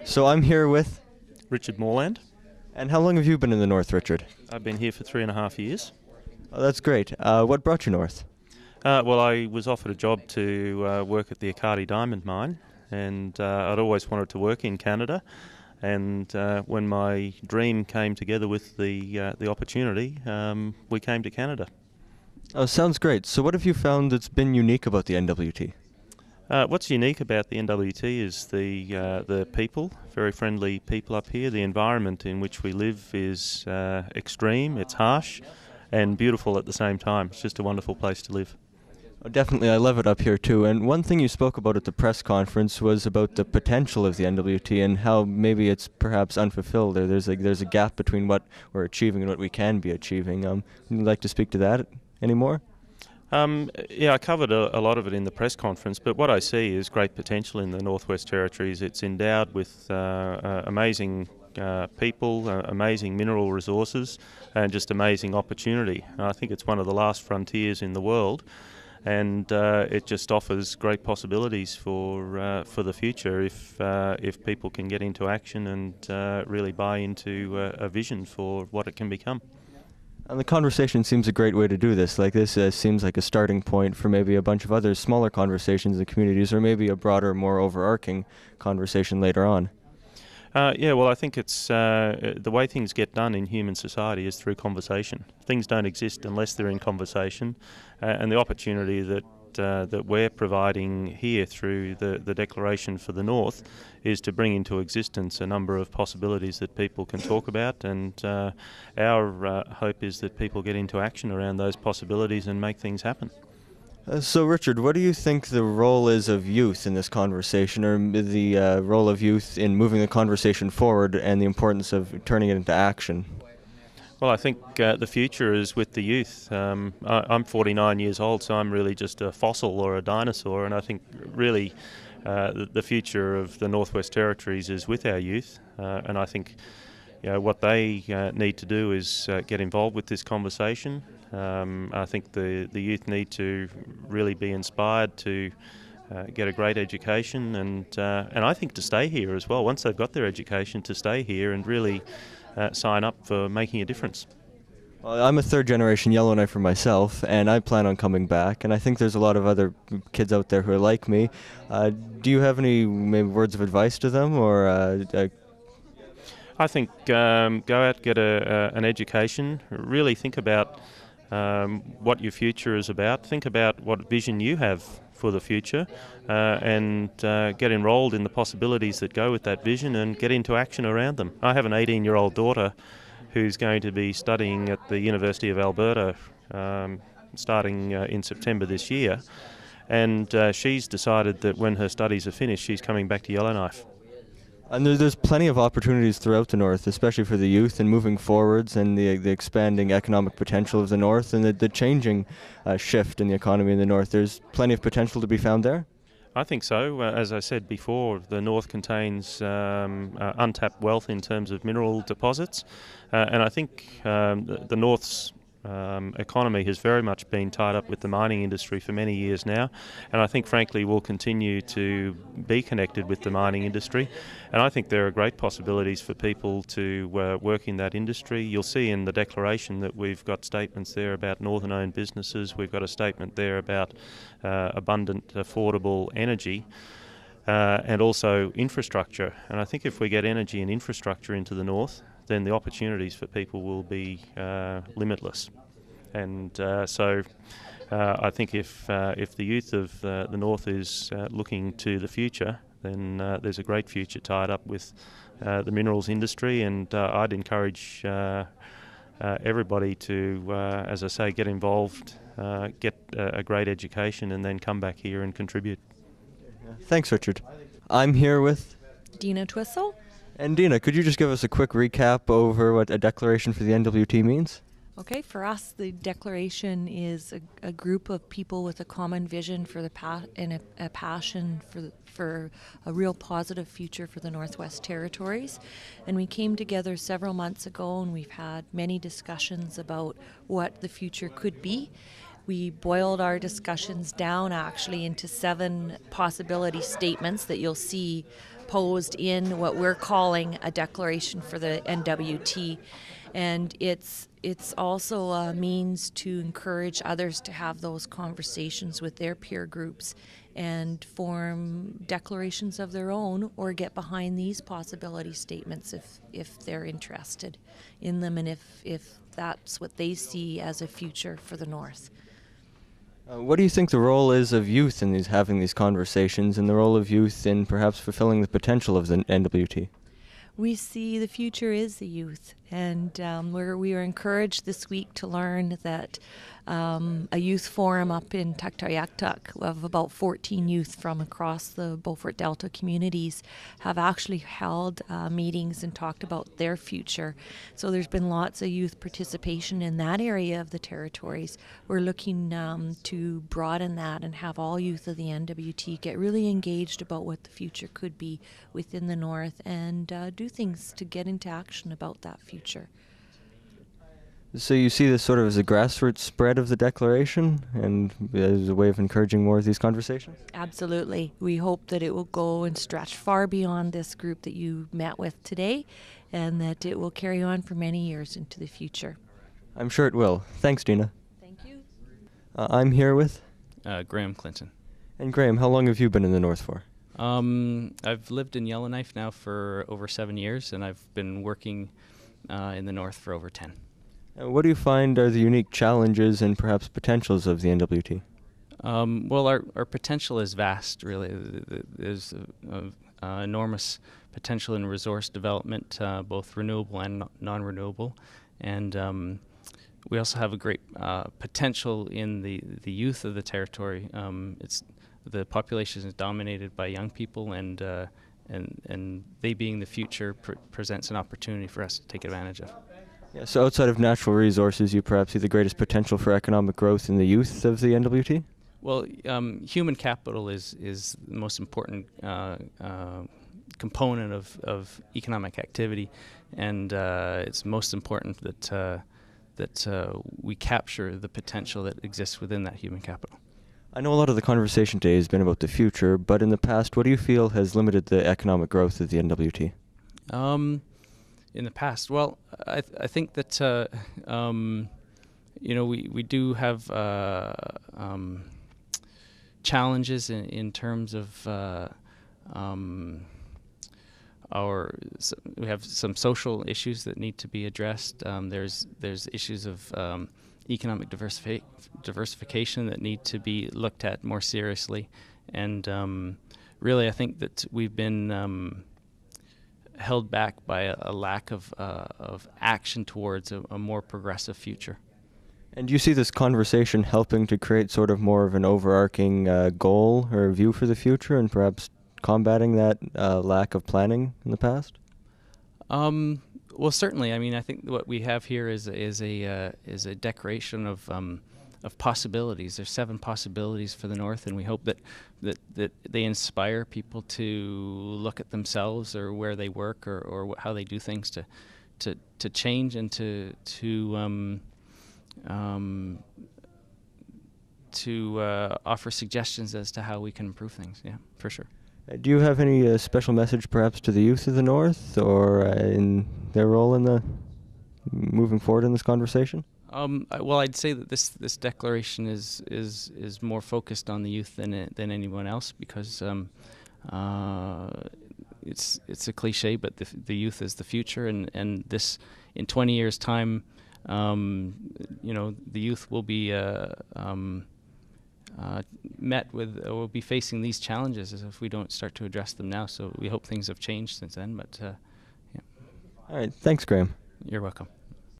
So I'm here with... Richard Morland. And how long have you been in the North, Richard? I've been here for 3.5 years. Oh, that's great. What brought you north? Well, I was offered a job to work at the Arcady diamond mine, and I'd always wanted to work in Canada. And when my dream came together with the opportunity, we came to Canada. Oh, sounds great. So what have you found that's been unique about the NWT? What's unique about the NWT is the people, very friendly people up here. The environment in which we live is extreme, it's harsh, and beautiful at the same time. It's just a wonderful place to live. Oh, definitely, I love it up here too. And one thing you spoke about at the press conference was about the potential of the NWT and how maybe it's perhaps unfulfilled. Or there's a gap between what we're achieving and what we can be achieving. Would you like to speak to that anymore? Yeah, I covered a lot of it in the press conference, but what I see is great potential in the Northwest Territories. It's endowed with amazing people, amazing mineral resources, and just amazing opportunity. I think it's one of the last frontiers in the world, and it just offers great possibilities for the future if people can get into action and really buy into a vision for what it can become. And the conversation seems a great way to do this. Like this seems like a starting point for maybe a bunch of other smaller conversations in the communities, or maybe a broader, more overarching conversation later on. Yeah, well, I think it's the way things get done in human society is through conversation. Things don't exist unless they're in conversation, and the opportunity that we're providing here through the Declaration for the North is to bring into existence a number of possibilities that people can talk about, and our hope is that people get into action around those possibilities and make things happen. So, Richard, what do you think the role is of youth in this conversation, or the role of youth in moving the conversation forward and the importance of turning it into action? Well, I think the future is with the youth. I'm 49 years old, so I'm really just a fossil or a dinosaur, and I think really the future of the Northwest Territories is with our youth, and I think what they need to do is get involved with this conversation. I think the youth need to really be inspired to get a great education, and I think to stay here as well. Once they've got their education, to stay here and really sign up for making a difference. Well, I'm a third-generation Yellowknifer myself, and I plan on coming back, and I think there's a lot of other kids out there who are like me. Do you have any maybe words of advice to them, or I think go out, get an education, really think about what your future is about, think about what vision you have for the future, and get enrolled in the possibilities that go with that vision and get into action around them. I have an 18-year-old daughter who's going to be studying at the University of Alberta starting in September this year, and she's decided that when her studies are finished, she's coming back to Yellowknife. And there's plenty of opportunities throughout the North, especially for the youth and moving forwards, and the expanding economic potential of the North, and the changing shift in the economy in the North. There's plenty of potential to be found there? I think so. As I said before, the North contains untapped wealth in terms of mineral deposits, and I think the North's economy has very much been tied up with the mining industry for many years now, and I think frankly will continue to be connected with the mining industry, and I think there are great possibilities for people to work in that industry. You'll see in the Declaration that we've got statements there about northern-owned businesses, we've got a statement there about abundant, affordable energy, and also infrastructure, and I think if we get energy and infrastructure into the North, then the opportunities for people will be limitless. And so I think if the youth of the North is looking to the future, then there's a great future tied up with the minerals industry, and I'd encourage everybody to, as I say, get involved, get a great education, and then come back here and contribute. Thanks, Richard. I'm here with... Deana Twissell. And Deana, could you just give us a quick recap over what a declaration for the NWT means? Okay, for us, the Declaration is a group of people with a common vision for and a passion for a real positive future for the Northwest Territories. And we came together several months ago, and we've had many discussions about what the future could be. we boiled our discussions down actually into 7 possibility statements that you'll see posed in what we're calling a declaration for the NWT. And it's also a means to encourage others to have those conversations with their peer groups and form declarations of their own, or get behind these possibility statements if they're interested in them, and if that's what they see as a future for the North. What do you think the role is of youth in having these conversations, and the role of youth in perhaps fulfilling the potential of the NWT? We see the future is the youth, and we were encouraged this week to learn that a youth forum up in Tuktoyaktuk of about 14 youth from across the Beaufort Delta communities have actually held meetings and talked about their future. So there's been lots of youth participation in that area of the territories. We're looking to broaden that and have all youth of the NWT get really engaged about what the future could be within the North, and do things to get into action about that future. So you see this sort of as a grassroots spread of the declaration and as a way of encouraging more of these conversations? Absolutely. We hope that it will go and stretch far beyond this group that you met with today, and that it will carry on for many years into the future. I'm sure it will. Thanks, Deana. Thank you. I'm here with? Graeme Clinton. And Graeme, how long have you been in the North for? I've lived in Yellowknife now for over 7 years, and I've been working in the North for over 10. What do you find are the unique challenges and perhaps potentials of the NWT? Well, our potential is vast, really. There's enormous potential in resource development, both renewable and non-renewable. And we also have a great potential in the youth of the territory. The population is dominated by young people, and they being the future presents an opportunity for us to take advantage of. Yeah, so outside of natural resources, you perhaps see the greatest potential for economic growth in the youth of the NWT? Well, human capital is the most important component of economic activity, and it's most important that we capture the potential that exists within that human capital. I know a lot of the conversation today has been about the future, but in the past, what do you feel has limited the economic growth of the NWT? In the past, well, I think that we do have challenges in terms of we have some social issues that need to be addressed. There's issues of economic diversification that need to be looked at more seriously, and really I think that we've been held back by a lack of action towards a more progressive future. And do you see this conversation helping to create sort of more of an overarching goal or view for the future, and perhaps combating that lack of planning in the past? Well, certainly. I mean, I think what we have here is a declaration of possibilities. There's 7 possibilities for the North, and we hope that they inspire people to look at themselves or where they work or how they do things to change and to offer suggestions as to how we can improve things. Yeah, for sure. Do you have any special message perhaps to the youth of the North, or in their role in the moving forward in this conversation? Well, I'd say that this declaration is more focused on the youth than anyone else, because it's a cliche, but the youth is the future, and this in 20 years' time, the youth will be will be facing these challenges if we don't start to address them now. So we hope things have changed since then. But yeah. All right, thanks, Graeme. You're welcome.